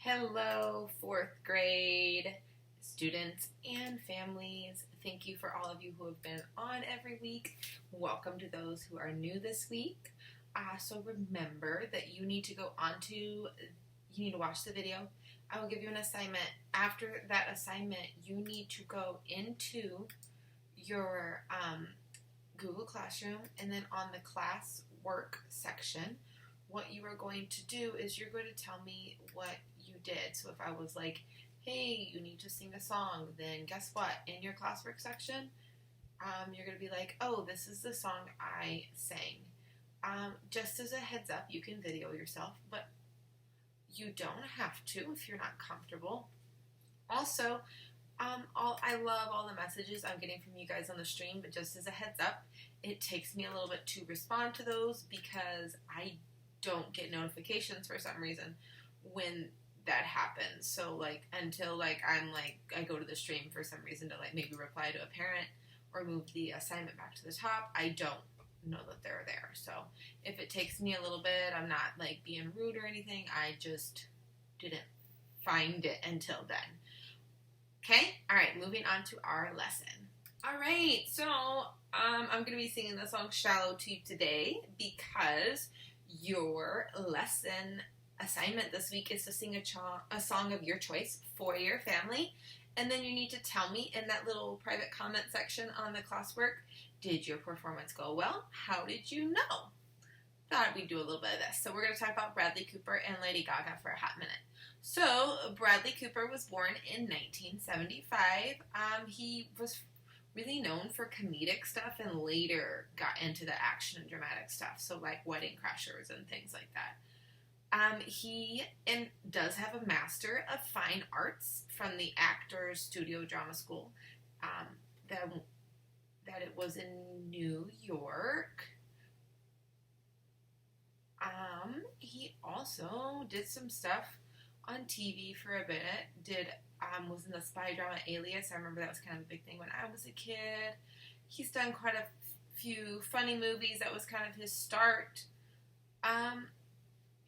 Hello, fourth grade students and families. Thank you for all of you who have been on every week. Welcome to those who are new this week. So remember that you need to watch the video. I will give you an assignment. After that assignment, you need to go into your Google Classroom, and then on the class work section, what you are going to do is you're going to tell me what you did. So if I was like, hey, you need to sing a song, then guess what? In your classwork section, you're going to be like, oh, this is the song I sang. Just as a heads up, you can video yourself, but you don't have to if you're not comfortable. Also, I love all the messages I'm getting from you guys on the stream, but just as a heads up, it takes me a little bit to respond to those because I don't get notifications for some reason when that happens. So until I go to the stream for some reason to maybe reply to a parent or move the assignment back to the top, I don't know that they're there. So if it takes me a little bit, I'm not being rude or anything. I just didn't find it until then. Okay? All right, moving on to our lesson. All right, so I'm going to be singing the song Shallow to you today because your lesson assignment this week is to sing a song of your choice for your family. And then you need to tell me in that little private comment section on the classwork, did your performance go well? How did you know? Thought we'd do a little bit of this. So we're going to talk about Bradley Cooper and Lady Gaga for a hot minute. So Bradley Cooper was born in 1975. He was really known for comedic stuff and later got into the action and dramatic stuff. So Wedding Crashers and things like that. He does have a Master of Fine Arts from the Actors Studio Drama School. That it was in New York. He also did some stuff on TV for a bit. Was in the spy drama Alias. I remember that was kind of a big thing when I was a kid. He's done quite a few funny movies. That was kind of his start.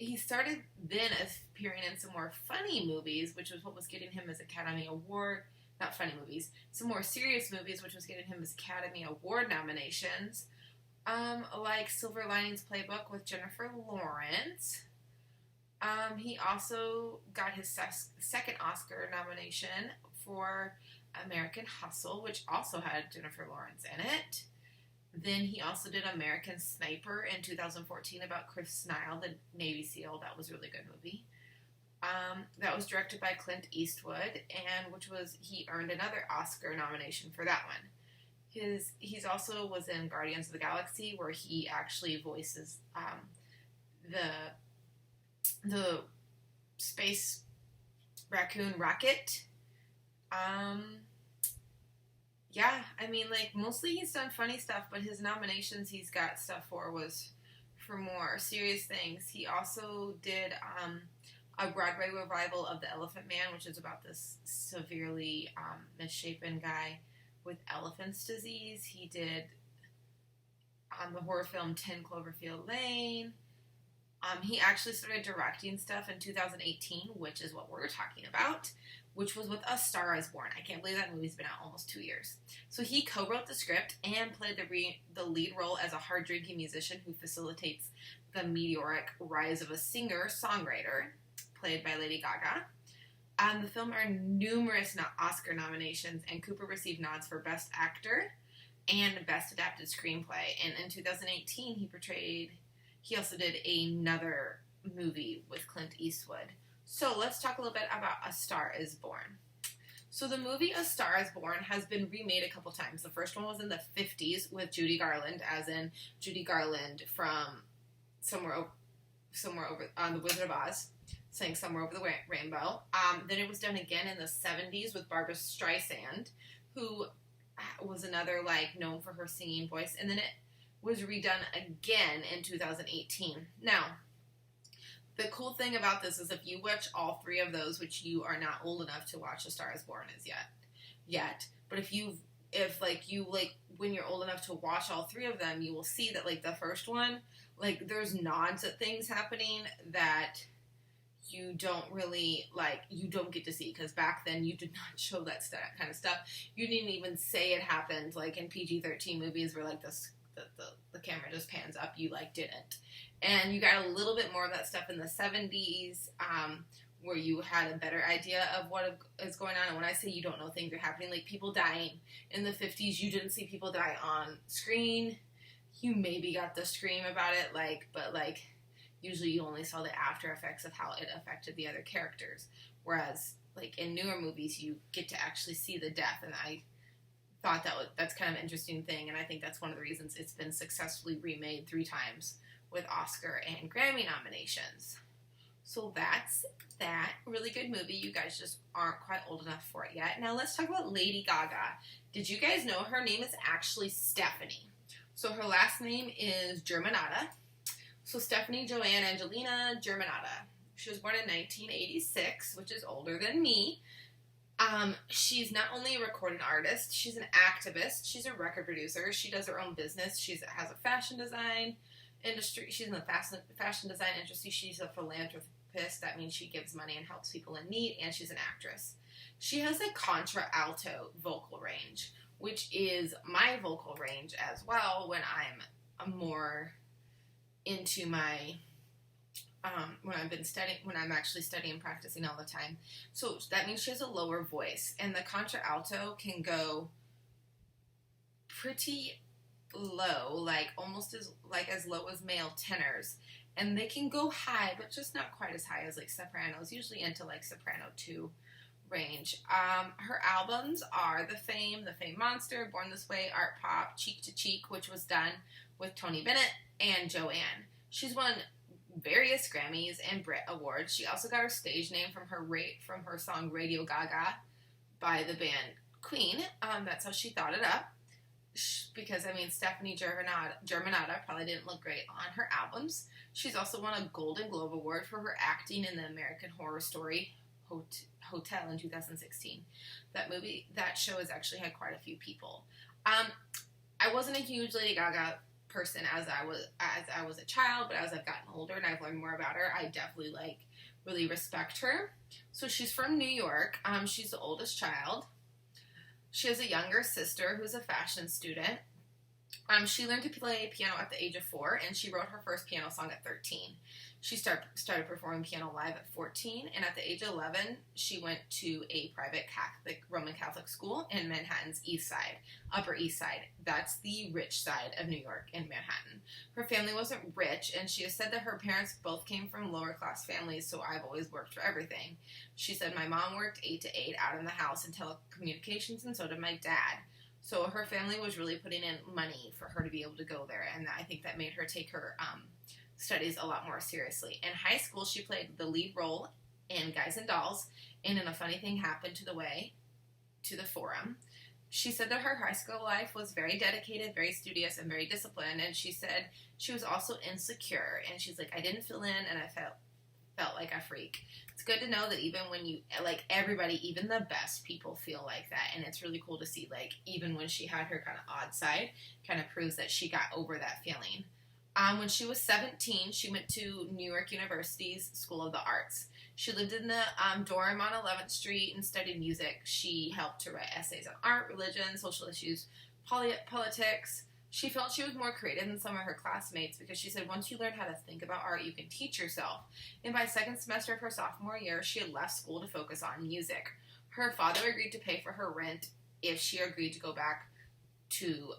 He started then appearing in some more funny movies, which was what was getting him his Academy Award. Not funny movies, some more serious movies, which was getting him his Academy Award nominations. Like Silver Linings Playbook with Jennifer Lawrence. He also got his second Oscar nomination for American Hustle, which also had Jennifer Lawrence in it. Then he also did American Sniper in 2014 about Chris Nile, the Navy SEAL. That was a really good movie. That was directed by Clint Eastwood, and he earned another Oscar nomination for that one. He's also was in Guardians of the Galaxy, where he actually voices the space raccoon Rocket. Mostly he's done funny stuff, but his nominations he's got stuff for was for more serious things. He also did a Broadway revival of The Elephant Man, which is about this severely misshapen guy with elephant's disease. He did the horror film 10 Cloverfield Lane. He actually started directing stuff in 2018, which is what we're talking about, which was with A Star Is Born. I can't believe that movie's been out almost 2 years. So he co-wrote the script and played the lead role as a hard-drinking musician who facilitates the meteoric rise of a singer-songwriter, played by Lady Gaga. The film earned numerous Oscar nominations, and Cooper received nods for Best Actor and Best Adapted Screenplay. And in 2018, he also did another movie with Clint Eastwood. So let's talk a little bit about A Star Is Born. So the movie A Star Is Born has been remade a couple times. The first one was in the 50s with Judy Garland, as in Judy Garland from Somewhere Over on The Wizard of Oz, sang Somewhere Over the Rainbow. Then it was done again in the 70s with Barbra Streisand, who was another known for her singing voice. And then it was redone again in 2018. Now, the cool thing about this is if you watch all three of those, which you are not old enough to watch A Star Is Born as yet, but when you're old enough to watch all three of them, you will see that the first one, there's nods at things happening that you don't really, like, you don't get to see, because back then you did not show that kind of stuff. You didn't even say it happened, like in PG-13 movies where, like, the camera just pans up, you, like, didn't. And you got a little bit more of that stuff in the 70s, where you had a better idea of what is going on. And when I say you don't know things are happening, like people dying in the 50s, you didn't see people die on screen. You maybe got the scream about it, like, but, like, usually you only saw the after effects of how it affected the other characters. Whereas, like, in newer movies, you get to actually see the death. And I thought that's kind of an interesting thing. And I think that's one of the reasons it's been successfully remade 3 times with Oscar and Grammy nominations. So that's that. Really good movie. You guys just aren't quite old enough for it yet. Now let's talk about Lady Gaga. Did you guys know her name is actually Stephanie? So her last name is Germanotta. So Stephanie Joanne Angelina Germanotta. She was born in 1986, which is older than me. She's not only a recording artist, she's an activist, she's a record producer, she does her own business, she has a fashion design industry, she's in the fashion design industry, she's a philanthropist, that means she gives money and helps people in need, and she's an actress. She has a contralto vocal range, which is my vocal range as well when I'm more into my when I'm actually studying and practicing all the time. So that means she has a lower voice, and the contralto can go pretty low, like almost as low as male tenors, and they can go high, but just not quite as high as like sopranos, usually into like soprano 2 range. Her albums are The Fame Monster, Born This Way, Art Pop, Cheek to Cheek, which was done with Tony Bennett, and Joanne. She's won various Grammys and Brit Awards. She also got her stage name from her song Radio Gaga by the band Queen. That's how she thought it up. Because, I mean, Stephanie Germanotta probably didn't look great on her albums. She's also won a Golden Globe Award for her acting in the American Horror Story Hotel in 2016. That show has actually had quite a few people. I wasn't a huge Lady Gaga person as I was a child, but as I've gotten older and I've learned more about her, I definitely really respect her. So she's from New York. She's the oldest child. She has a younger sister who's a fashion student. She learned to play piano at the age of 4, and she wrote her first piano song at 13. She started performing piano live at 14, and at the age of 11, she went to a private Roman Catholic school in Manhattan's Upper East Side. That's the rich side of New York in Manhattan. Her family wasn't rich, and she has said that her parents both came from lower class families, so I've always worked for everything. She said, my mom worked 8 to 8 out in the house in telecommunications, and so did my dad. So her family was really putting in money for her to be able to go there, and I think that made her take her studies a lot more seriously. In high school, she played the lead role in Guys and Dolls, and then a funny thing happened to the Forum. She said that her high school life was very dedicated, very studious, and very disciplined, and she said she was also insecure, and she's like, I didn't fit in, and I felt like a freak. It's good to know that even when you, like, everybody, even the best people feel like that, and it's really cool to see, like, even when she had her kind of odd side, kind of proves that she got over that feeling. When she was 17, she went to New York University's School of the Arts. She lived in the dorm on 11th Street and studied music. She helped to write essays on art, religion, social issues, politics. She felt she was more creative than some of her classmates because she said once you learn how to think about art, you can teach yourself. And by second semester of her sophomore year, she had left school to focus on music. Her father agreed to pay for her rent if she agreed to go back to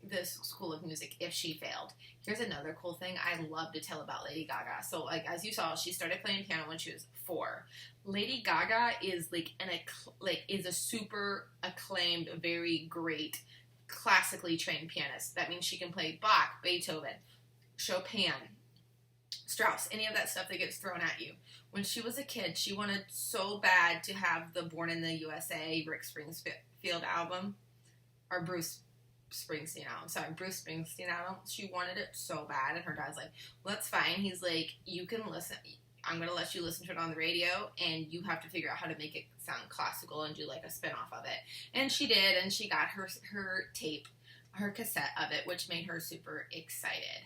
the School of Music if she failed. Here's another cool thing I love to tell about Lady Gaga. So, like, as you saw, she started playing piano when she was 4. Lady Gaga is is a super acclaimed, very great, classically trained pianist. That means she can play Bach, Beethoven, Chopin, Strauss, any of that stuff that gets thrown at you. When she was a kid, she wanted so bad to have the Born in the USA Rick Springfield album, or Bruce Springsteen album. She wanted it so bad, and her dad's like, well, that's fine. He's like, you can listen. I'm going to let you listen to it on the radio, and you have to figure out how to make it sound classical and do, like, a spin-off of it. And she did, and she got her tape, her cassette of it, which made her super excited.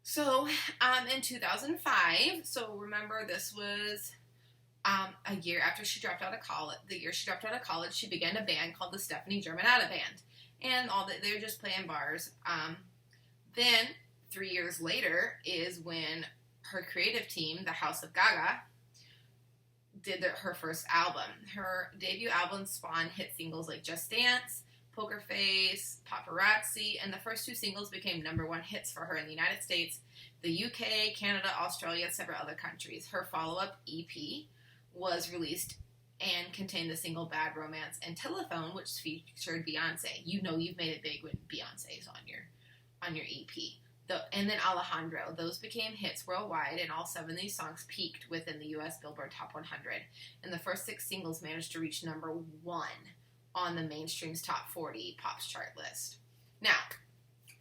So, in 2005, so remember this was a year after she dropped out of college. The year she dropped out of college, she began a band called the Stephanie Germanotta Band, and they were just playing bars. Then 3 years later is when her creative team, the House of Gaga, did her first album. Her debut album spawned hit singles like Just Dance, Poker Face, Paparazzi, and the first two singles became #1 hits for her in the United States, the UK, Canada, Australia, and several other countries. Her follow-up EP was released and contained the single Bad Romance and Telephone, which featured Beyonce. You know you've made it big when Beyonce's on your EP. And then Alejandro. Those became hits worldwide, and all 7 of these songs peaked within the U.S. Billboard Top 100. And the first 6 singles managed to reach #1 on the mainstream's Top 40 Pops chart list. Now,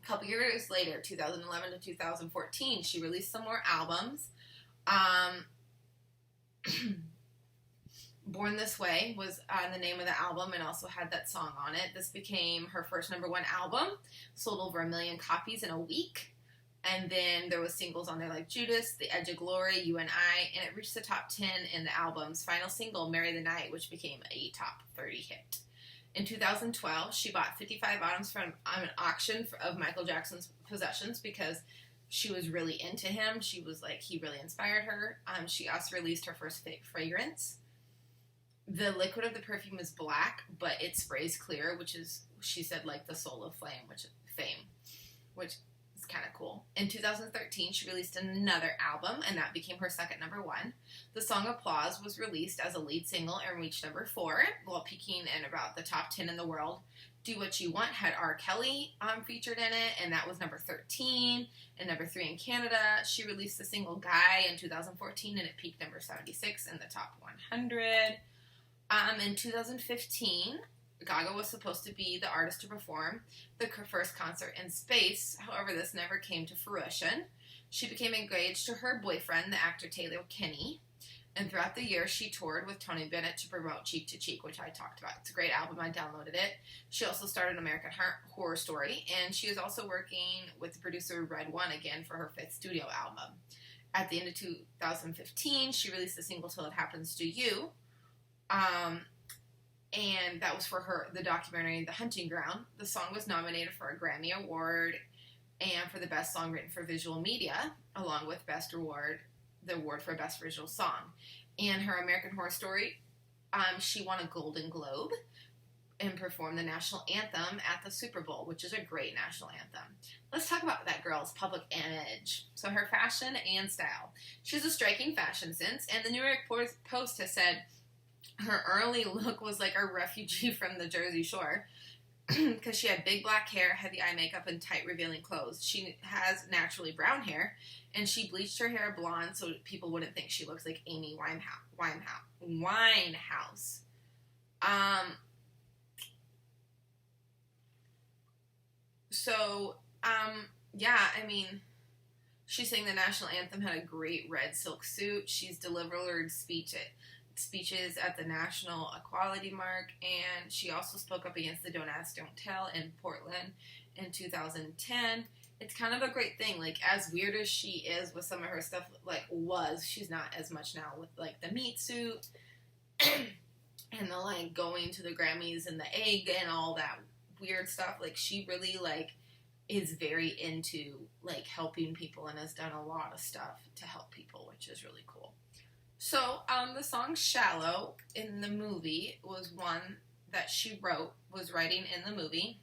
a couple years later, 2011 to 2014, she released some more albums. Born This Way was the name of the album and also had that song on it. This became her first #1 album, sold over 1 million copies in a week. And then there was singles on there like Judas, The Edge of Glory, You and I, and it reached the top 10 in the album's final single, Marry the Night, which became a top 30 hit. In 2012, she bought 55 items from an auction of Michael Jackson's possessions because she was really into him. She was like, he really inspired her. She also released her first fragrance. The liquid of the perfume is black, but it sprays clear, which is, she said, like the soul of fame, which is kind of cool. In 2013, she released another album, and that became her second #1. The song Applause was released as a lead single and reached #4, while peaking in about the top 10 in the world. Do What You Want had R. Kelly featured in it, and that was #13, and #3 in Canada. She released the single Guy in 2014, and it peaked #76 in the top 100. In 2015, Gaga was supposed to be the artist to perform the first concert in space. However, this never came to fruition. She became engaged to her boyfriend, the actor Taylor Kinney, and throughout the year, she toured with Tony Bennett to promote Cheek to Cheek, which I talked about. It's a great album. I downloaded it. She also started American Horror Story, and she is also working with the producer Red One again for her 5th studio album. At the end of 2015, she released the single Till It Happens to You, and that was for the documentary The Hunting Ground. The song was nominated for a Grammy Award and for the Best Song Written for Visual Media, along with the award for Best Original Song. And her American Horror Story, she won a Golden Globe and performed the national anthem at the Super Bowl, which is a great national anthem. Let's talk about that girl's public image. So her fashion and style. She has a striking fashion sense, and the New York Post has said her early look was like a refugee from the Jersey Shore because she had big black hair, heavy eye makeup, and tight revealing clothes. She has naturally brown hair, and she bleached her hair blonde so people wouldn't think she looks like Amy Winehouse. She sang the national anthem, had a great red silk suit. She's delivered speeches at the National Equality March, and she also spoke up against the Don't Ask, Don't Tell in Portland in 2010. It's kind of a great thing, like, as weird as she is with some of her stuff, she's not as much now with, like, the meat suit, and the, like, going to the Grammys and the egg and all that weird stuff. Like, she really, like, is very into, like, helping people and has done a lot of stuff to help people, which is really cool. So, the song Shallow in the movie was one that she was writing in the movie.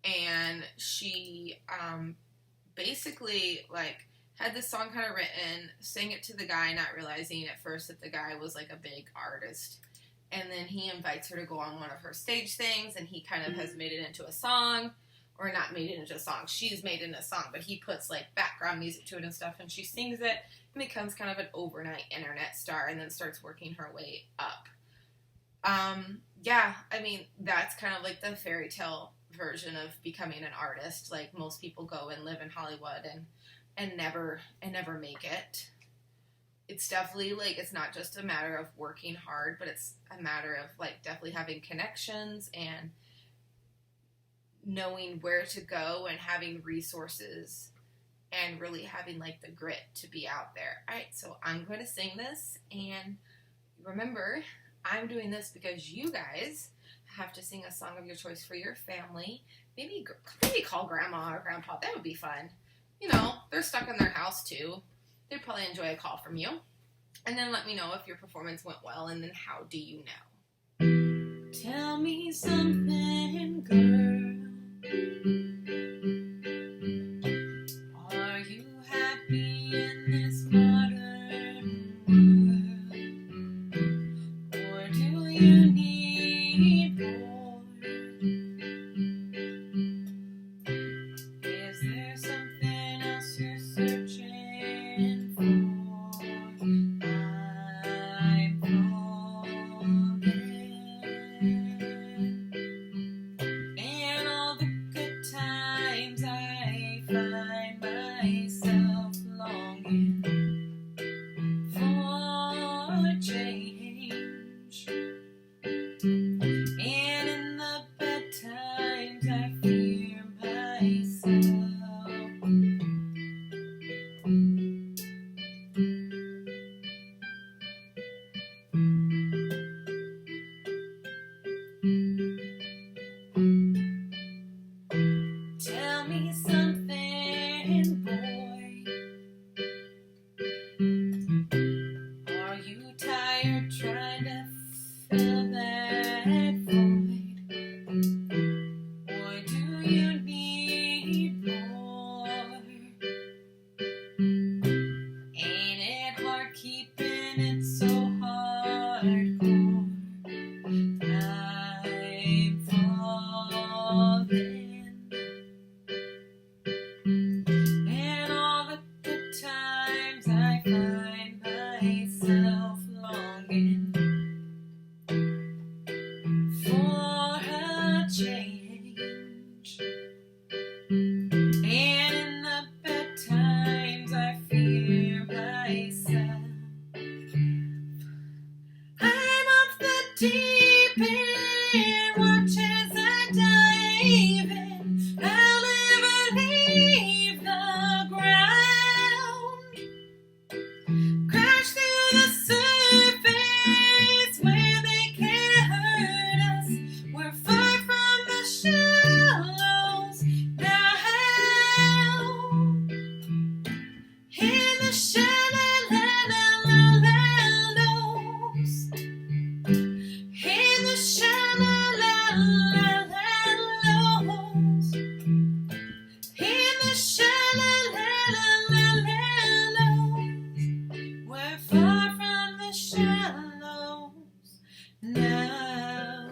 And she, basically, like, had this song kind of written, sang it to the guy, not realizing at first that the guy was, like, a big artist. And then he invites her to go on one of her stage things, and he kind of has made it into a song. Or not made it into a song. She's made it into a song, but he puts, like, background music to it and stuff, and she sings it and becomes kind of an overnight internet star and then starts working her way up. That's kind of like the fairy tale version of becoming an artist. Like, most people go and live in Hollywood and never make it. It's definitely, like, it's not just a matter of working hard, but it's a matter of, like, definitely having connections and knowing where to go and having resources and really having like the grit to be out there. All right, so I'm going to sing this, and remember, I'm doing this because you guys have to sing a song of your choice for your family. Maybe call grandma or grandpa. That would be fun. You know, they're stuck in their house too. They'd probably enjoy a call from you. And then let me know if your performance went well, and then how do you know? Tell me something, girl. Are you happy in this modern world? Or do you need more? Is there something else you're searching for? I'm falling. And all the good times I find myself longing for change. And in the bad times I fear myself. Tell me something, boy. Are you tired trying to fill that void? Or do you need more? Ain't it hard keeping it so hardcore? I'm falling. And all the good times I find myself longing for a change. And in the bad times I fear myself. I'm off the deep end, watch as I dive in. I'll never leave the ground. Crash through the surface where they can't hurt us. We're far from the shallows now. In the shallows. In the shallows. In the shallows. We're far from the shallows now.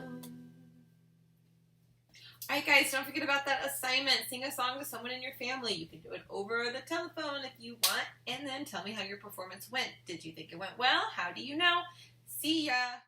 Alright guys, don't forget about that assignment. Sing a song to someone in your family. You can do it over the telephone if you want, and then tell me how your performance went. Did you think it went well? How do you know? See ya!